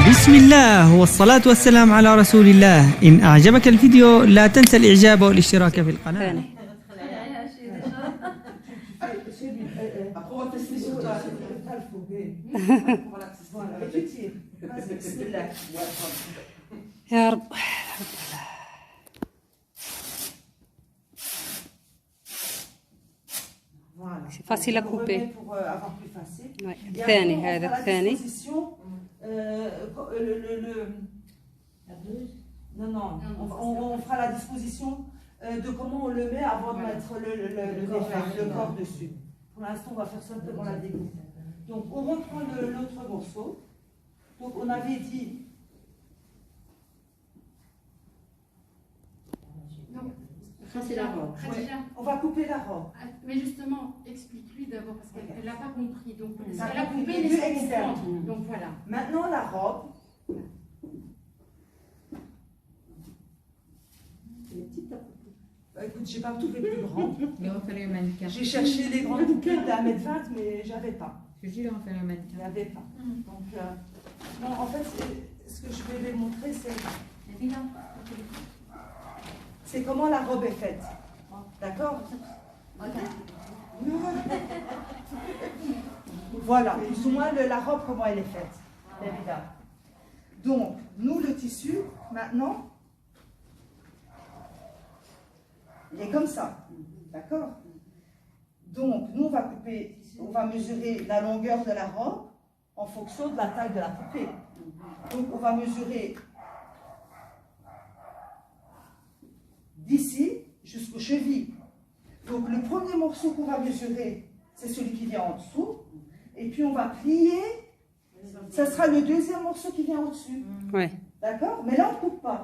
بسم الله والصلاة والسلام على رسول الله. إن أعجبك الفيديو لا تنسى الإعجاب والاشتراك في القناة. يا رب. C'est facile à couper. الثاني هذا الثاني. Non, on fera la disposition de comment on le met avant de mettre le corps dessus. Pour l'instant, on va faire simplement la découpe. Donc, on reprend l'autre morceau. Donc, on avait dit. Ça, c'est la robe. Ouais, on va couper la robe. Mais justement, explique-lui d'abord, parce qu'elle n'a pas compris. Donc, Elle a coupé les les externes. Donc, voilà. Maintenant, la robe. Écoute, j'ai pas tout les plus grandes. Il va faire un mannequin. J'ai cherché les grandes poupées d'1 m 20, mais j'avais pas. Je dis, il va faire un Il mannequin. n'y avait pas. Donc, non, en fait, ce que je vais vous montrer, c'est comment la robe est faite. D'accord? Voilà, plus ou moins la robe, comment elle est faite. Évidemment. Donc, nous, le tissu, maintenant, il est comme ça. D'accord? Donc, nous, on va mesurer la longueur de la robe en fonction de la taille de la poupée. Donc, on va mesurer d'ici jusqu'aux chevilles. Donc, le premier morceau qu'on va mesurer, c'est celui qui vient en dessous. Et puis, on va plier. Ça sera le deuxième morceau qui vient au-dessus. Ouais. D'accord? Mais là, on ne coupe pas.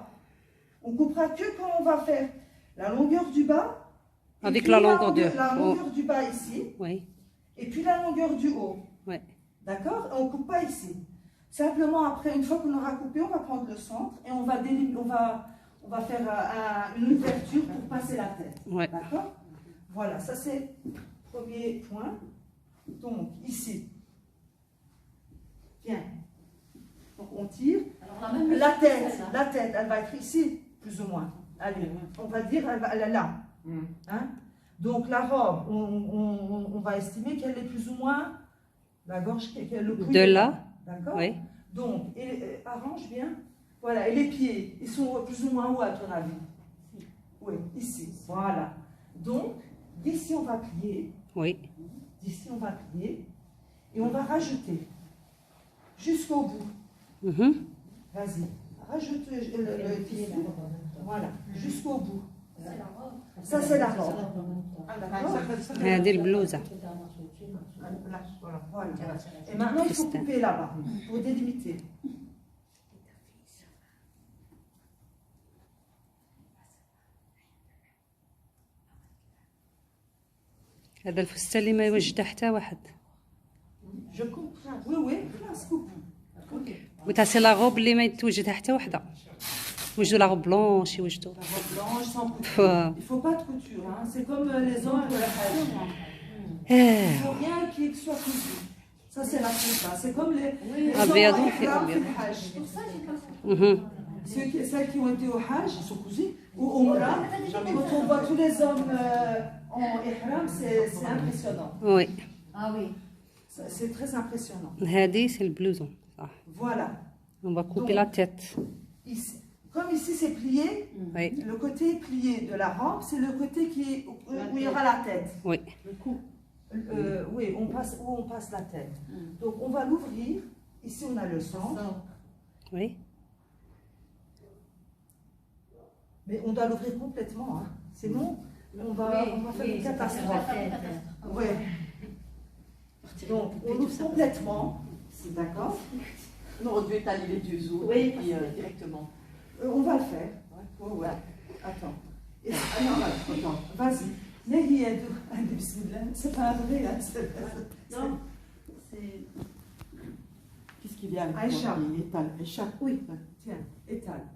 On coupera que quand on va faire la longueur du bas. Avec la longueur du bas ici. Oui. Et puis la longueur du haut. Ouais. D'accord? On ne coupe pas ici. Simplement, après, une fois qu'on aura coupé, on va prendre le centre et on va faire une ouverture pour passer la tête. Ouais. D'accord? Voilà, ça c'est le premier point. Donc, ici. Tiens. Donc, on tire. La tête, elle va être ici, plus ou moins. Allez, on va dire, elle est là. Hein? Donc, la robe, on va estimer qu'elle est plus ou moins la gorge, le cou. De là. D'accord? Oui. Donc, arrange bien. Voilà, et les pieds, ils sont plus ou moins où à ton avis? Oui, ici. Voilà. Donc, d'ici, on va plier. Oui. D'ici, on va plier. Et on va rajouter jusqu'au bout. Vas-y. Rajoute le tissu. Voilà, jusqu'au bout. Ça, c'est la robe. هذه البلوزة. Voilà. Et maintenant, il faut couper là-bas pour délimiter. هذا الفستان اللي ما يوجد حتى واحد. Je comprends. Oui, classe coupe. وتا سي لا غوب اللي ما يتوجدها حتى وحده. يوجدوا لا غوب بلونش يوجدوا. La robe blanche sans couture. Il ne faut pas de couture. Hein. C'est comme les hommes pour la hajj. Il ne faut rien qui soit cousu. Ça, c'est la coupe. C'est comme les أبيض hommes في qui أبيض. le hajj. Celles qui ont été au hajj, ils sont cousus. Ou au Umrah, quand on voit tous les hommes en ihram, c'est impressionnant. Oui. Ah oui. C'est très impressionnant. هذه سي البلوزون صح. Voilà. On va couper la tête. Ici. Comme ici, c'est plié, Oui. le côté plié de la robe, c'est le côté où il y aura la tête. Oui. Oui, où on passe la tête. Donc, on va l'ouvrir. Ici, on a le centre. Oui. Mais on doit l'ouvrir complètement. Hein. Sinon, on va faire une catastrophe. Oui. Donc, on l'ouvre complètement. D'accord? On aurait dû étaler les deux os Oui. et puis directement. On va le faire. Ouais. Attends. Non, attends. Vas-y. C'est pas vrai. Hein. Non, c'est... Qu'est-ce qu'il y a avec Aïcha. toi? Il étale. Aïcha. Oui. Tiens, étale.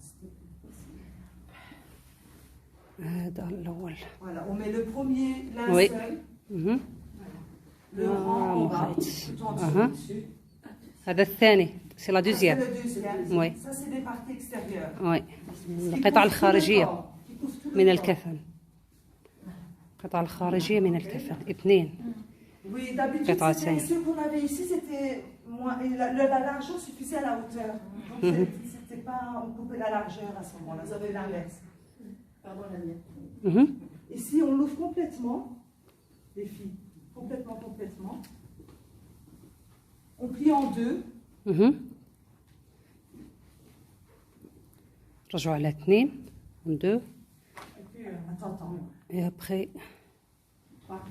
هذا الأول. Voilà, on met le premier linceul. Oui. Le rang en bas, مخيط. tout en dessous, dessus. هذا الثاني c'est la C'est deuxième. le deuxième. Oui. Ça, c'est les parties extérieures. Oui. Qui القطع couvre tout le الخارجية corps, qui couvre tout le من corps. الكفن. القطع الخارجية من الكفن 2. Oui, d'habitude, قطعتين. c'était- ceux qu'on avait ici, c'était moins. Et la largeur suffisait à la hauteur. Donc, c'était pas. On coupait la largeur à ce moment-là. Ça avait l'inverse. Pardon, la mienne. Mhm. Ici, on l'ouvre complètement, les filles. Complètement. On plie en deux. Mhm. رجعوا على 2 2 Attends. et après Voilà.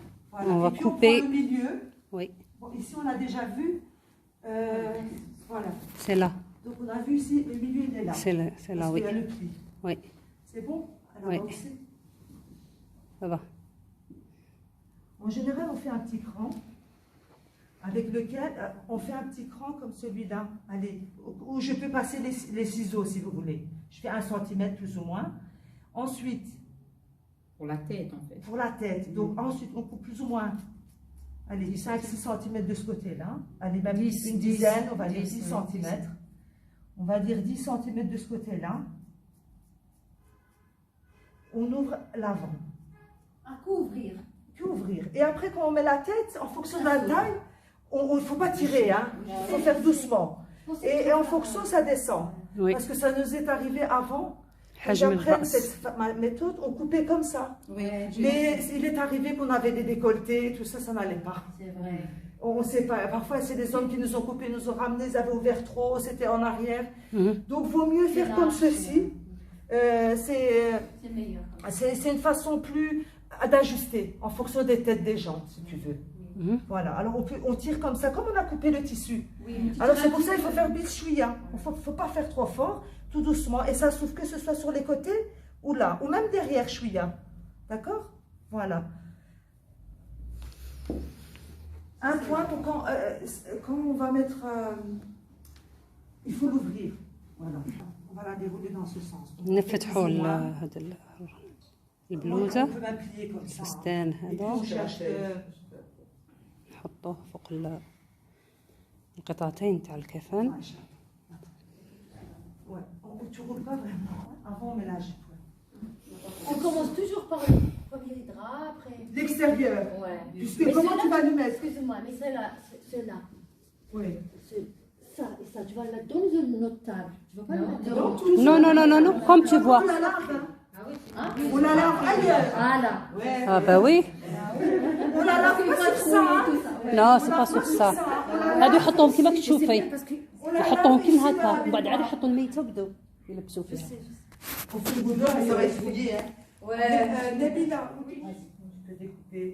On va Et puis, couper. On prend le milieu. oui Bon, ici, on a déjà vu. Voilà. c'est là Donc, on a vu ici, le milieu, il est là. c'est là Parce oui qu'il y a le pli. oui C'est bon? Alors, Oui. on sait. ça va En général, on fait un petit cran avec lequel on fait un petit cran comme celui-là. Allez, où je peux passer les ciseaux si vous voulez. Je fais 1 centimètre plus ou moins. Ensuite, Pour la tête, en fait. pour la tête, donc ensuite on coupe plus ou moins, allez, 5-6 centimètres de ce côté-là. Allez, même une dizaine, on va dire 10 centimètres. On va dire 10 centimètres de ce côté-là. On ouvre l'avant. À couvrir. Qu'ouvrir. Et après, quand on met la tête, en fonction de la taille, il ne faut pas tirer, hein. Il faut faire doucement. Et en fonction, ça descend. oui Parce que ça nous est arrivé avant. Et حجم après الرأس cette méthode, on coupait comme ça. Mais il est arrivé qu'on avait des décolletés, tout ça, ça n'allait pas. C'est vrai. On ne sait pas. Parfois, c'est des hommes qui nous ont coupé, nous ont ramené, ils avaient ouvert trop, c'était en arrière. Mhm. Donc, vaut mieux faire comme ceci. C'est meilleur. C'est une façon plus d'ajuster en fonction des têtes des gens, si tu veux. Mhm. Voilà. Alors, on tire comme ça, comme on a coupé le tissu. Oui, Alors, c'est pour ça qu'il faut faire bischouïa. Il ne faut pas faire trop fort, tout doucement. Et ça s'ouvre que ce soit sur les côtés ou là, ou même derrière chouïa. D'accord? Voilà. Un point pour quand on va mettre. Il faut l'ouvrir. Voilà. On va la dérouler dans ce sens. Donc, نفتحوا plus ou moins. هذا On البلوزة peut même plier comme ça. الفستان Et puis, هذا on cherche. نحطوه فوق القطعتين تاع الكفن Ouais. Tu roules pas vraiment. Avant, on met la jupe. On commence toujours par le premier drap, après. L'extérieur. Ouais. Puisque Mais comment c'est tu là- vas lui mettre? Excuse-moi, mais celle-là. Oui. Ça, et ça, tu vas le mettre dans une autre table. Tu vas pas le mettre dans tout non non non non non comme tu vois On la lave, hein. Hein? On la lave ailleurs. Voilà. Ouais. ah bah oui On la lave pas sur ça. hein. لا سي با سور سا هادو يحطوهم كيما كتشوفي Parce que On la يحطوهم lave كيما ici, هكا là, وبعد عاد avec يحطوا الميته وبداو يلبسوا فيها Au frigo d'or, ça va être fouillé. Hein. ouais. Nabila, oui. Je peux découper.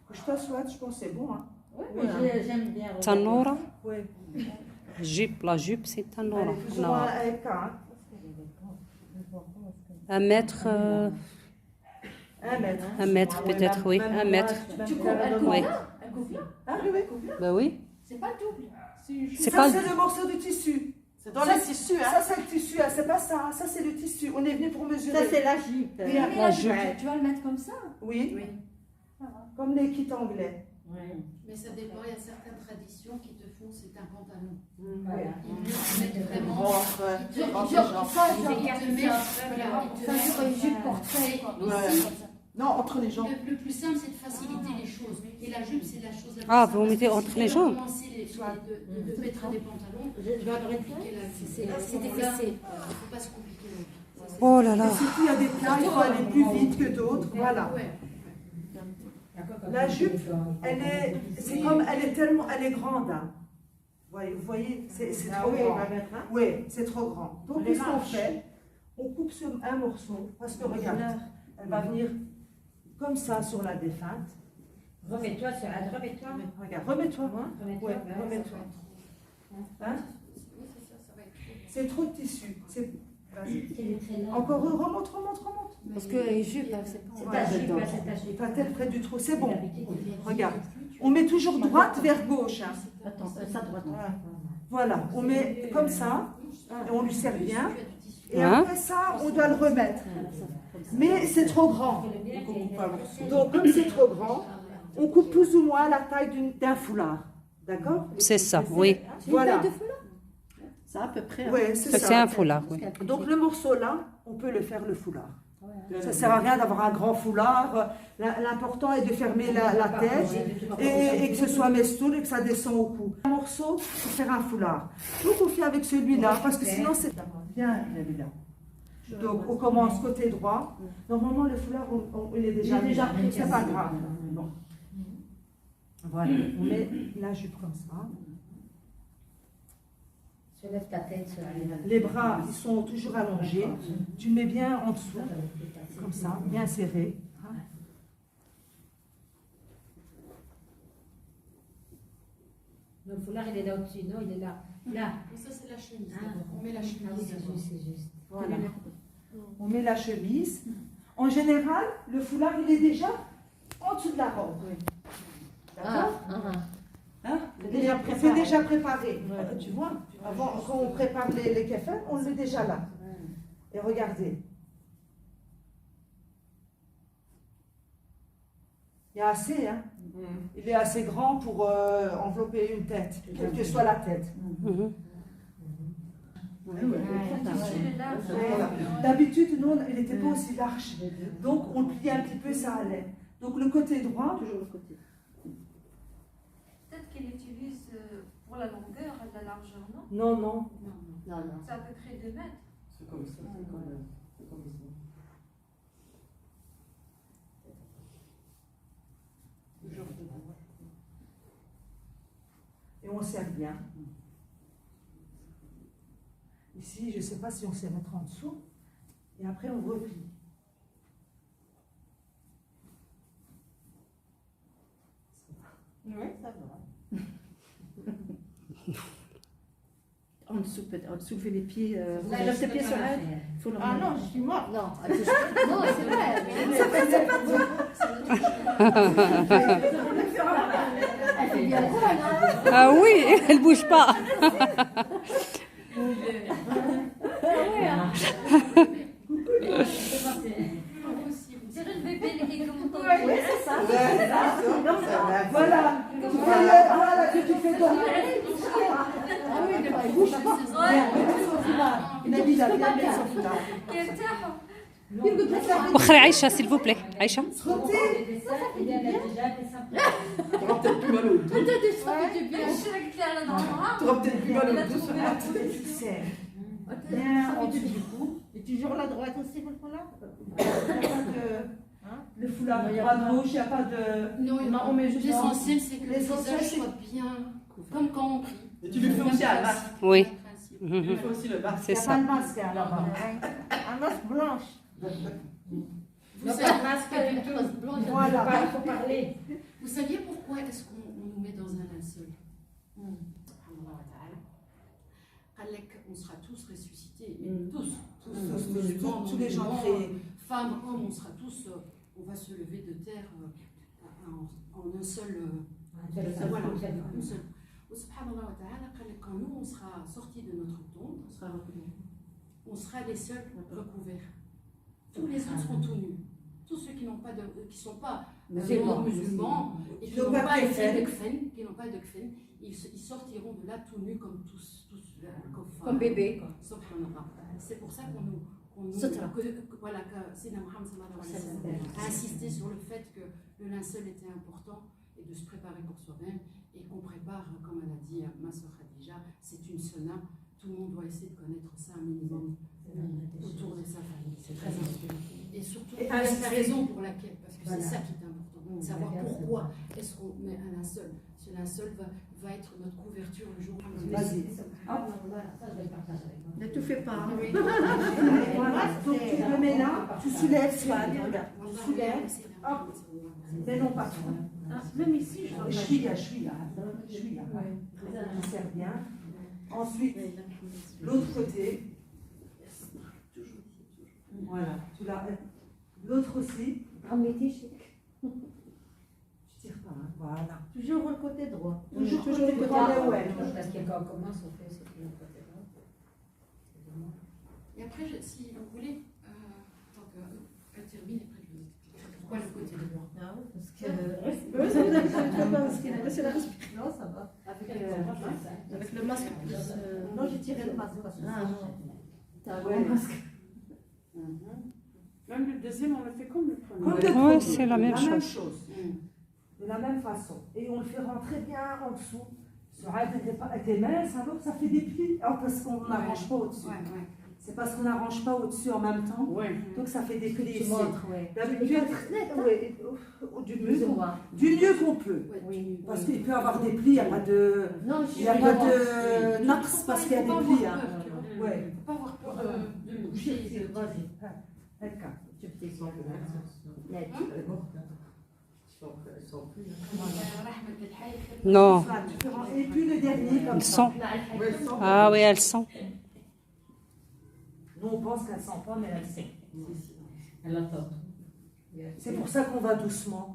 Que je t'assoie, je pense que c'est bon. Hein. J'aime bien. تنورة Oui. جيب لا جيب سي Allez, تنورة plus ou moins avec hein. 1 mètre 1 mètre. 1 mètre peut-être oui 1 mètre Tu coupes, elle coupe oui là? Elle coupe là? Ah oui, oui. bah oui C'est pas le double. c'est Ça, pas c'est le morceau de tissu. C'est dans les tissus, hein. Ça, c'est le tissu. Hein. C'est pas ça. Ça, c'est le tissu. On est venu pour mesurer. Ça, c'est la jupe. Oui, Mais la là, jupe. tu vas le mettre comme ça? Oui. Comme les kits anglais. Mais ça dépend, il y a certaines traditions qui te font, c'est un pantalon. Voilà. Ils mettent vraiment. Genre, ça, Ils genre, te mettent, voilà, ils te ça, mettent sur une jupe portrait. Non, entre les jambes. Le plus simple, c'est de faciliter les choses. Et la jupe, c'est la chose la plus Ah, simple. vous mettez Parce que entre si les tu jambes. veux commencer de mettre des pantalons, Je vais compliquer la vie. C'est À ce moment-là, difficile. il ne faut pas se compliquer la vie. oh là là Surtout, il y a des cas, il faut aller plus vite que d'autres. Voilà. Ouais. La jupe, c'est comme, elle est grande. Hein. Vous voyez, c'est trop grand. Oui, c'est trop grand. Donc, qu'est-ce qu'on fait? On coupe un morceau, parce que regarde, elle va venir comme ça sur la défunte. Remets-toi sur la remets-toi. Regarde, remets-toi. Ouais, remets-toi. Hein? C'est trop de tissu. Vas-y. Encore, remonte. Parce que les jupes, c'est pas. Ouais, ta tête près du trou, c'est bon. Regarde, on met toujours droite vers gauche. Hein. Attends, ça droite. Voilà, on met comme ça, et on lui sert bien. Et Hein? après ça, on doit le remettre. Mais c'est trop grand. Donc, comme c'est trop grand, on coupe plus ou moins la taille d'un foulard. D'accord? c'est ça oui Voilà. Ça à peu près. Oui, c'est Ça, ça. c'est un foulard, oui. Donc le morceau là, on peut le faire le foulard. Ça ne sert à rien d'avoir un grand foulard. L'important est de fermer la tête et que ce soit mestoul et que ça descend au cou. Un morceau pour faire un foulard. Donc on fait avec celui-là parce que sinon c'est bien évident. Donc on commence côté droit. Normalement le foulard il est déjà pris. C'est pas grave. Bon. Voilà, on met la jupe comme ça. Lève ta tête sur Les bras, ils sont toujours allongés. Tu mets bien en dessous, comme ça, bien serré. Le foulard, il est là au-dessus, non, il est là. Là. Ça, c'est la chemise. Ah. On met la chemise. Ah oui, c'est d'abord. juste, c'est juste. Voilà. On met la chemise. En général, le foulard, il est déjà en dessous de la robe. D'accord Hein? C'est déjà préparé. Tu vois, avant, quand on prépare les kefers, on le met déjà là. Et regardez. Il y a assez, hein? Il est assez grand pour envelopper une tête, quelle que soit la tête. Mhm. D'habitude, nous, il n'était pas aussi large. Donc, on le pliait un petit peu, ça allait. Donc, le côté droit, toujours le côté. Peut-être qu'elle utilise pour la longueur et la largeur, non? Non, non. Non, non. C'est à peu près 2 mètres. C'est comme ça, c'est comme ça. Et on serre bien. Ici, je ne sais pas si on sait mettre en dessous. Et après, on replie. Oui, ça va. En dessous, peut-être. En dessous, fait les pieds. Lève tes pieds sur elle. Ah non, je suis morte. Non, non, c'est vrai. Elle fait bien le poil, hein. Ah oui, elle bouge pas. Dire le bébé, il est comme toi. Oui, c'est ça. Voilà. Voilà que tu fais dormir. Bouge pas. Il a dit, il a bien mis son foulard. وخري عايشة s'il vous plaît. عايشة. T'auras peut-être plus mal au dos. Peut-être ça fait du bien. Je suis là qui est à l'endroit. T'auras peut-être plus mal au dos. Tu serres. Bien en dessous du cou. Et toujours la droite aussi pour le foulard? Le foulard droit gauche, il n'y a pas de. Non, on met juste l'essentiel, c'est que le L'essentiel, visage c'est- soit bien, comme quand on prie. Et tu lui fais aussi un masque. Oui. Tu lui fais aussi le masque. C'est Il n'y a pas ça. de masque hein, là-bas. Un os blanche. Vous savez, Voilà. Il faut parler. vous saviez pourquoi est-ce qu'on nous met dans un linceul? On sera tous ressuscités, tous Tous les gens musulmans, créés. femmes, hommes, on sera tous, on va se lever de terre en un seul, voilà, une seule. Subhanallah wa ta'ala, quand nous on sera sortis de notre tombe, on sera les seuls recouverts. Tous les autres seront tout nus. Tous ceux qui n'ont pas qui sont pas musulmans et qui n'ont pas de kfen, ils sortiront de là tout nus comme tous Comme bébé, quoi. Subhanallah. C'est pour ça que Sayyidina Muhammad sallallahu alayhi wa sallam a insisté sur le fait que le linceul était important et de se préparer pour soi-même et qu'on prépare, comme elle a dit ma soeur Khadija, c'est une sunna. Tout le monde doit essayer de connaître ça un minimum autour de sa famille. C'est très important. Et surtout, Et la raison pour laquelle, parce que c'est ça qui est important, savoir pourquoi est-ce qu'on met un linceul. Ce linceul va être notre couverture le jour où Vas-y. Ne te fais pas. Voilà. Donc tu le mets là, tu soulèves, regarde. Tu soulèves, hop. Mais non pas trop. Même ici, je Je suis là. Je serre bien. Ensuite, l'autre côté. Voilà. L'autre aussi. Tu tires pas. Hein. Voilà. toujours le côté droit. Toujours le côté droit. Ouais. Parce que quand on commence, on fait ce qu'il y a côté droit. Et après, si vous voulez, tant qu'elle termine, après je vous expliquerai pourquoi le côté droit. Ah oui, parce que. C'est la respiration. Non, ça va. Avec le masque plus. Non, j'ai tiré le masque. T'as un grand masque. Même le deuxième, on le fait comme le premier. Comme le Oui, premier, c'est la même chose. De la même façon. Et on le fait rentrer bien en dessous. Soraya était mince, alors ça fait des plis. Alors, parce qu'on n'arrange pas au-dessus. C'est parce qu'on n'arrange pas au-dessus en même temps. Donc ça fait des plis Tu ici. montres, ouais. D'habitude, du mieux qu'on peut. Oui. Parce qu'il peut y avoir des plis, il n'y a pas de. Non, Il n'y a pas de nax parce qu'il y a des plis. Hein. Ouais. Il ne faut pas avoir peur de bouger. Vas-y. D'accord. Tu peux t'expliquer. Net. Non, Et puis le dernier, comme elles ça. sont. Ah oui, elles sont. Nous, on pense qu'elles ne sentent pas, mais elles sentent. Elle attend. C'est pour ça qu'on va doucement.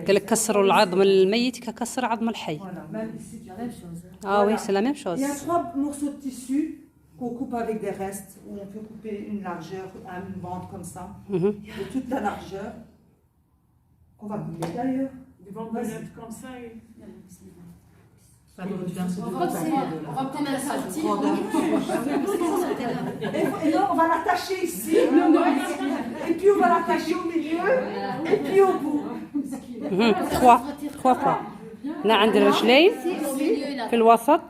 قال لك كسروا العظم الميت ككسر عظم الحي. Voilà, même ici, tu La même chose. Ah oui, c'est la même chose. Il y a 3 morceaux de tissu qu'on coupe avec des restes, où on peut couper une largeur, une bande comme ça, Mhm. de toute la largeur, qu'on va couper d'ailleurs. Des bandelettes comme ça. Pas de bien. On va peut-être la sortir. Et là, on va l'attacher ici, et puis on va l'attacher au milieu, et puis au bout. Mhm. trois fois. هنا عند الرجلين في الوسط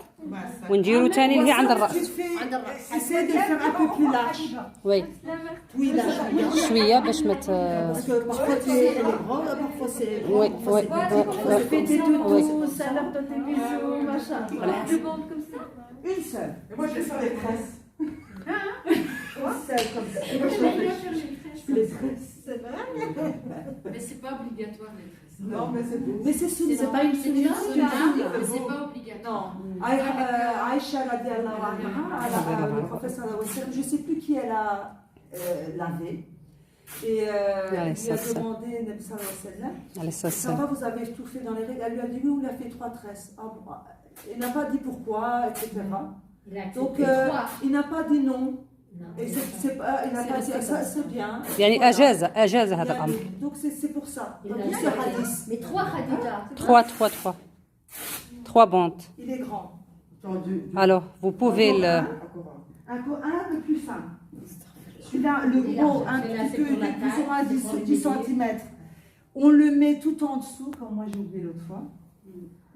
ونديرو تاني اللي هي عند Tu الرأس. fais, essaie de le faire un peu plus large. وي Oui, large. شوية باش ما Parce que parfois elle est grande, parfois c'est وي parfois وي c'est petit. Fais des Oui. toutous, ça leur donne des bisous, machin. Une seule. Et moi je vais faire les tresses. Une seule comme ça. Et moi je fais les tresses. C'est vrai? Mais c'est pas obligatoire les tresses. Non, mais c'est souvent. C'est pas une sunna. Mais c'est pas obligatoire. Non. Aïcha radiallahu anha, le professeur je ne sais plus qui elle a lavé. Et il a demandé, Nabi sallallahu alayhi wa sallam, عليه الصلاة ça va, والسلام. vous avez tout fait dans les règles. Elle lui a dit oui, on a fait 3 tresses. Ah, bon, il n'a pas dit pourquoi, etc. Il a Donc accepté. il n'a pas dit non. Non. Et il n'a pas dit ça, c'est bien. يعني Voilà. أجاز هذا الأمر. Donc c'est pour ça. Il Donc a ce hadith, Mais 3 Khadija. trois bandes. il est grand. Alors, vous pouvez le... Un peu plus fin. Celui-là, le gros, un petit peu, il est plus ou moins 10 cm. On le met tout en dessous, comme moi j'ai oublié l'autre fois.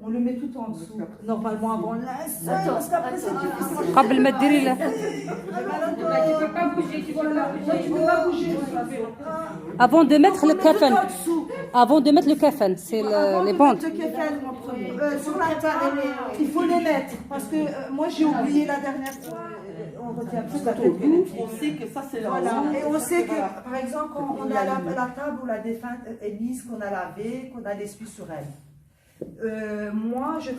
On le met tout en dessous. Normalement avant le linceul, parce qu'après c'est difficile. قبل ما ديري له. Tu peux pas bouger, tu peux pas bouger. Avant de mettre le Tout kafan. en dessous. Avant de mettre le kafan, c'est Avant les de bandes. mettre le kefal en premier. Sur la table, il faut les mettre. Parce que moi j'ai oublié la dernière fois. On retient plus la tête que les pieds. On sait que ça c'est la Voilà. Et on sait que, Voilà. par exemple, quand on a la table où la défunte est mise, qu'on a lavé, qu'on a l'essuie sur elle. Moi, je